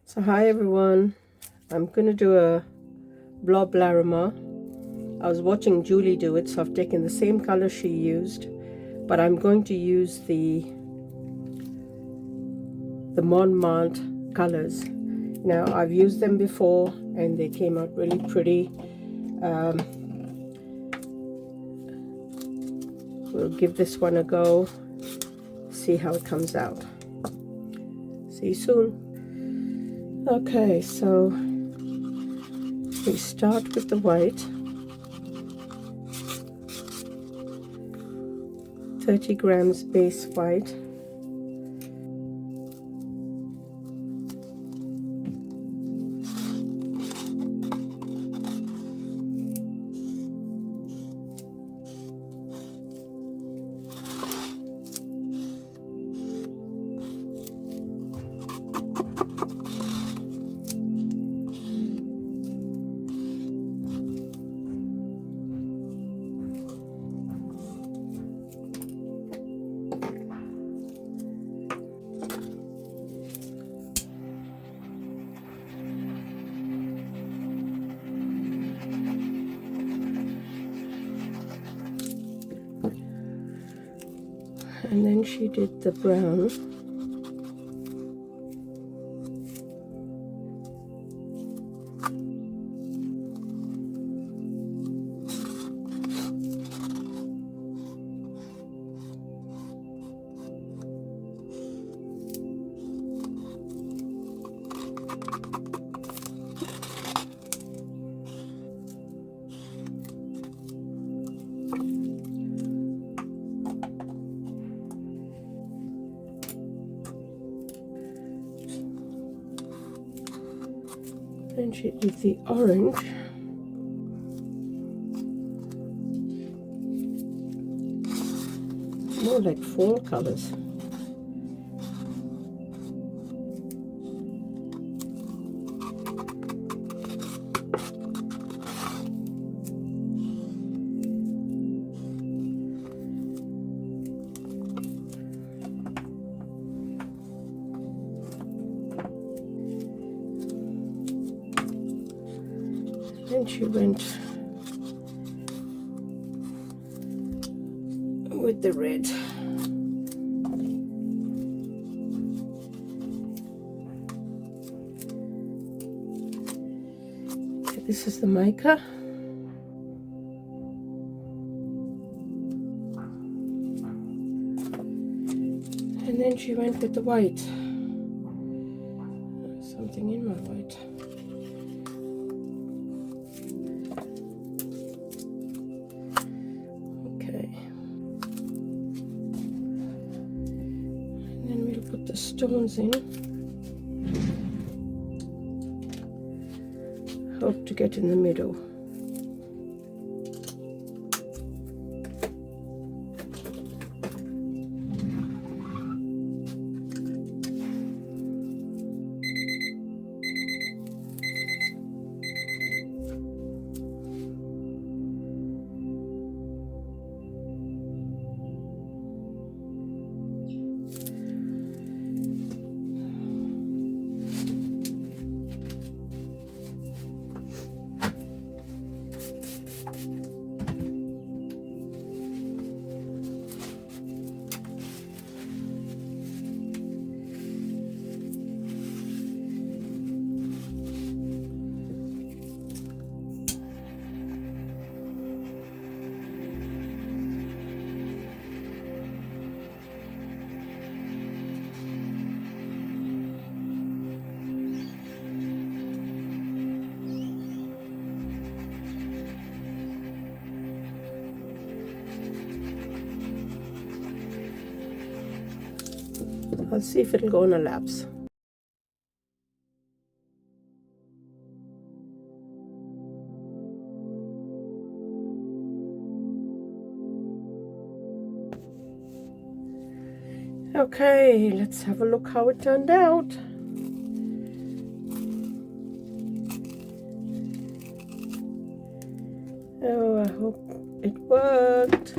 So hi everyone, I'm going to do a blob Larimar. I was watching Julie do it, so I've taken the same color she used, but I'm going to use the Mont Marte colors. Now I've used them before and they came out really pretty. We'll give this one a go, see how it comes out. See you soon. Okay, so we start with the white. 30 grams base white. And then she did the brown. Then she did the orange. More like fall colors. Then she went with the red. Okay, this is the mica. And then she went with the white. Something in my white. Put the stones in. Hope to get in the middle. I'll see if it'll go in a lapse. Okay, let's have a look how it turned out. Oh, I hope it worked.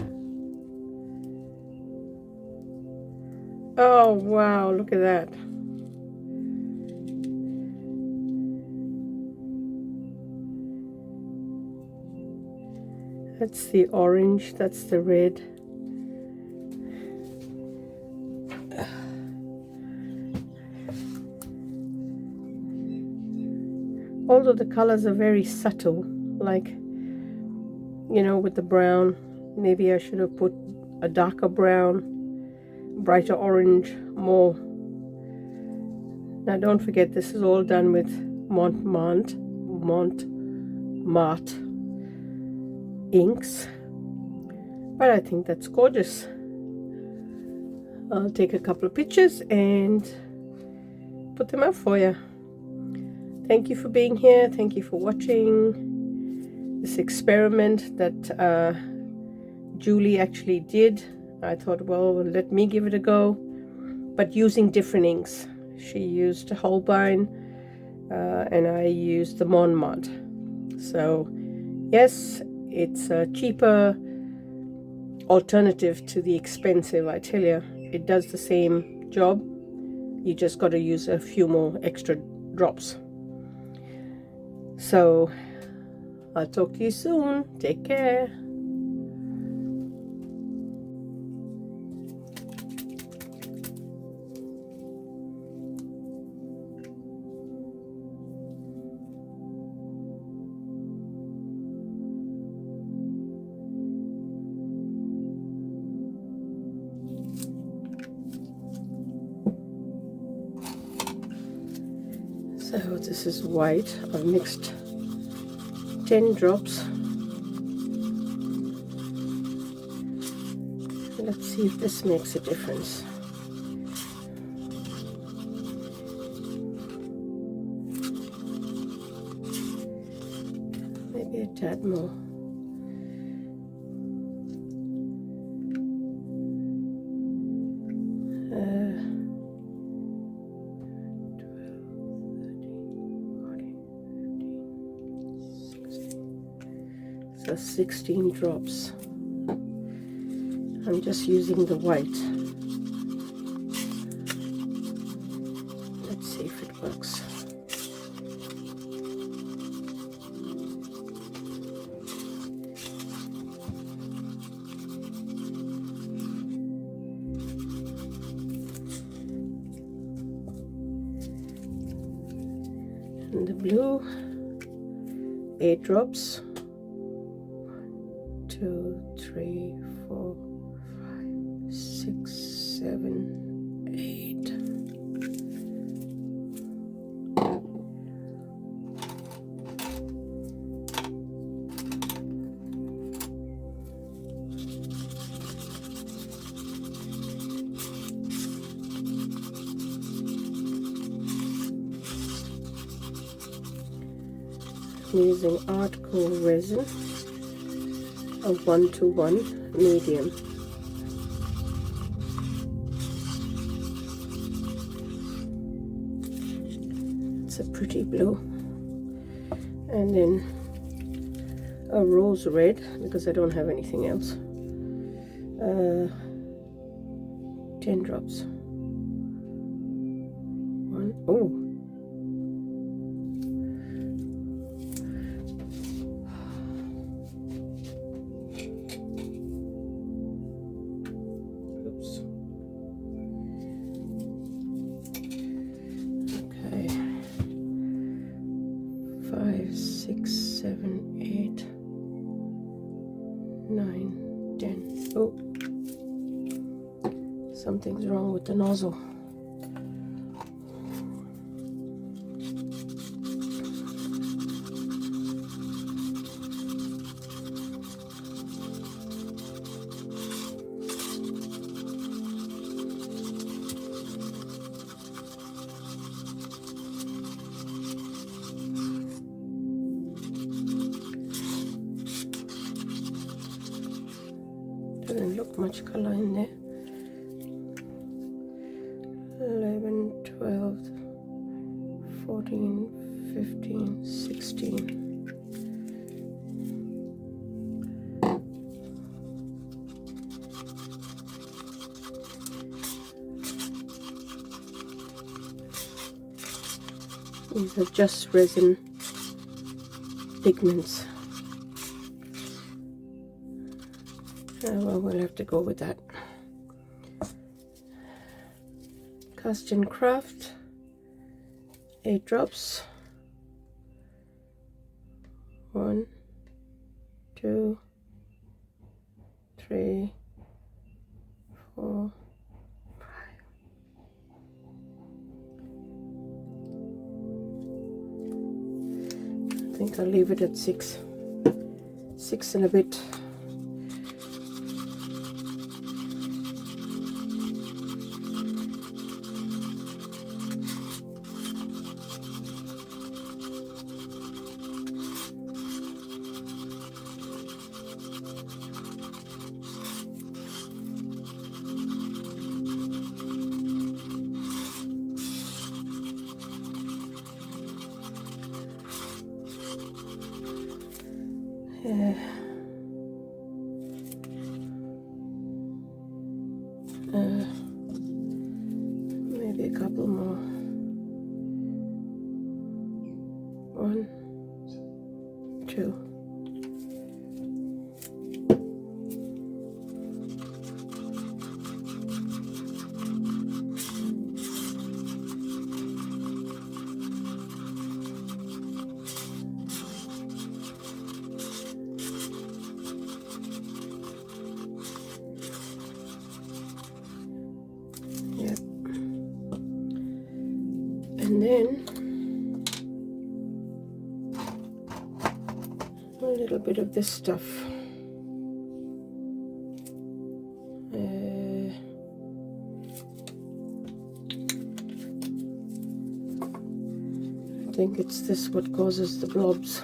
Oh wow, look at that. That's the orange, that's the red. Although the colors are very subtle, like, you know, with the brown, maybe I should have put a darker brown, brighter orange, more. Now don't forget, this is all done with Mont Marte inks, but I think that's gorgeous. I'll take a couple of pictures and put them up for you. Thank you for being here. Thank you for watching this experiment that Julie actually did. I thought, well, let me give it a go, but using different inks. She used Holbein and I used the Mont Marte. So yes, it's a cheaper alternative to the expensive. I tell you, it does the same job. You just got to use a few more extra drops. So I'll talk to you soon. Take care. So this is white. I've mixed 10 drops. Let's see if this makes a difference. Maybe a tad more. So 16 drops. I'm just using the white. Let's see if it works. And the blue, 8 drops. 2, 3, 4, 5, 6, 7, 8. I'm using artko resin. A 1:1 medium. It's a pretty blue. And then a rose red, because I don't have anything else. 10 drops. One. Oh. Okay. 5, 6, 7, 8, 9, 10. Oh. Something's wrong with the nozzle. Doesn't look much color in there. 11, 12, 14, 15, 16. These are just resin pigments. Well, we'll have to go with that. Cast and Craft, 8 drops. 1, 2, 3, 4, 5. I think I'll leave it at 6. 6 and a bit. Maybe a couple more. 1, 2. And then a little bit of this stuff. I think it's this what causes the blobs.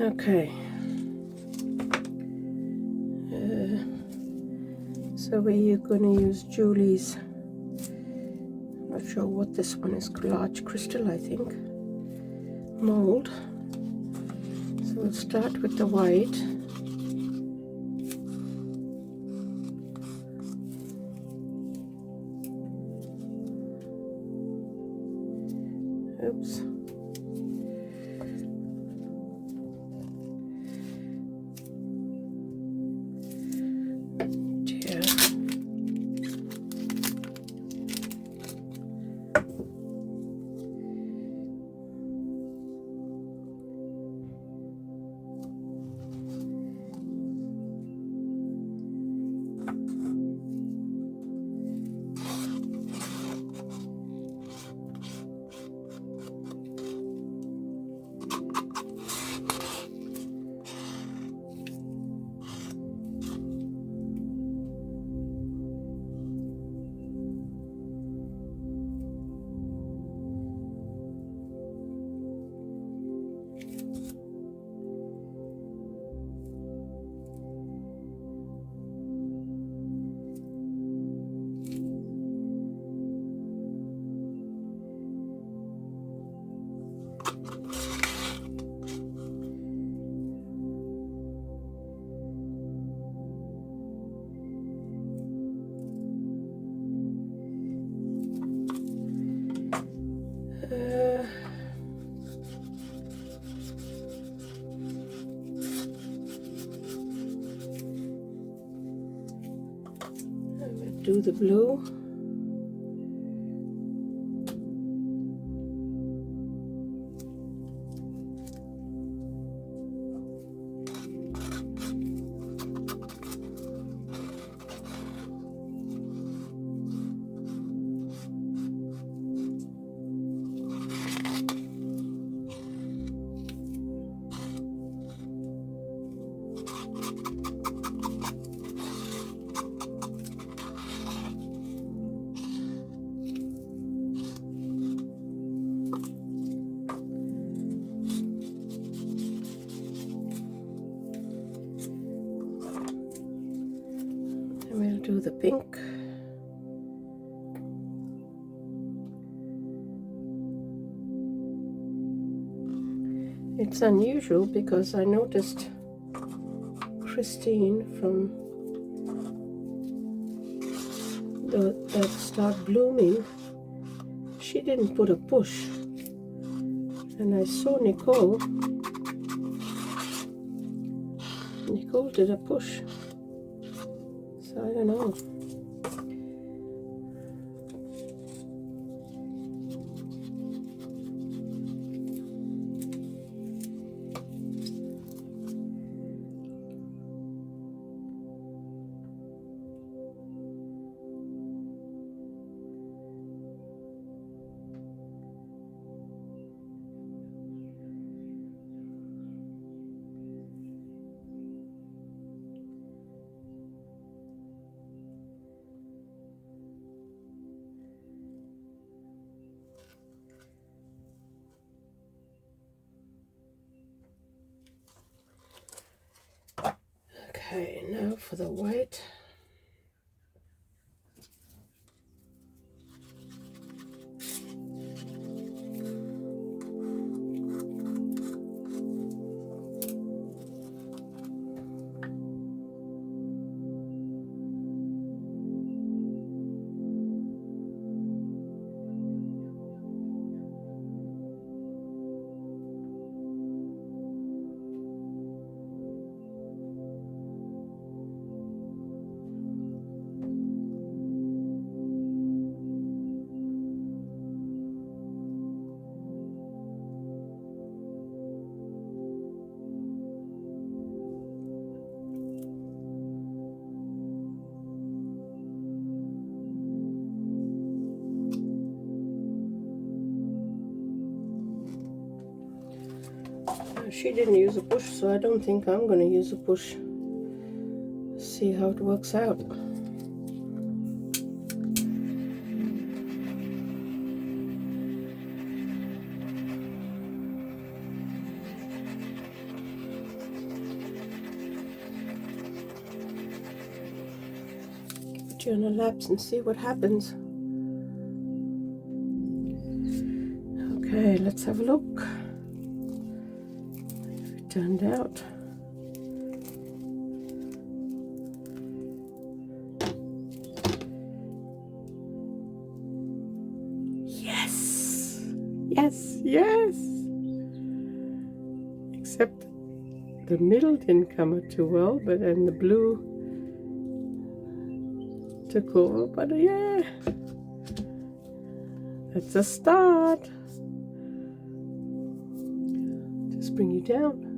Okay, so we're going to use Julie's, I'm not sure what this one is, large crystal I think, mold. So we'll start with the white. Oops. Do the blue. Do the pink. It's unusual because I noticed Christine from that Start Blooming, she didn't put a push, and I saw Nicole did a push, so I don't know. Okay, now for the white. She didn't use a push, so I don't think I'm going to use a push. See how it works out. Put you on a lapse and see what happens. Okay, let's have a look. It turned out. Yes! Yes, yes! Except the middle didn't come out too well, but then the blue took over, but yeah, that's a start. Just bring you down.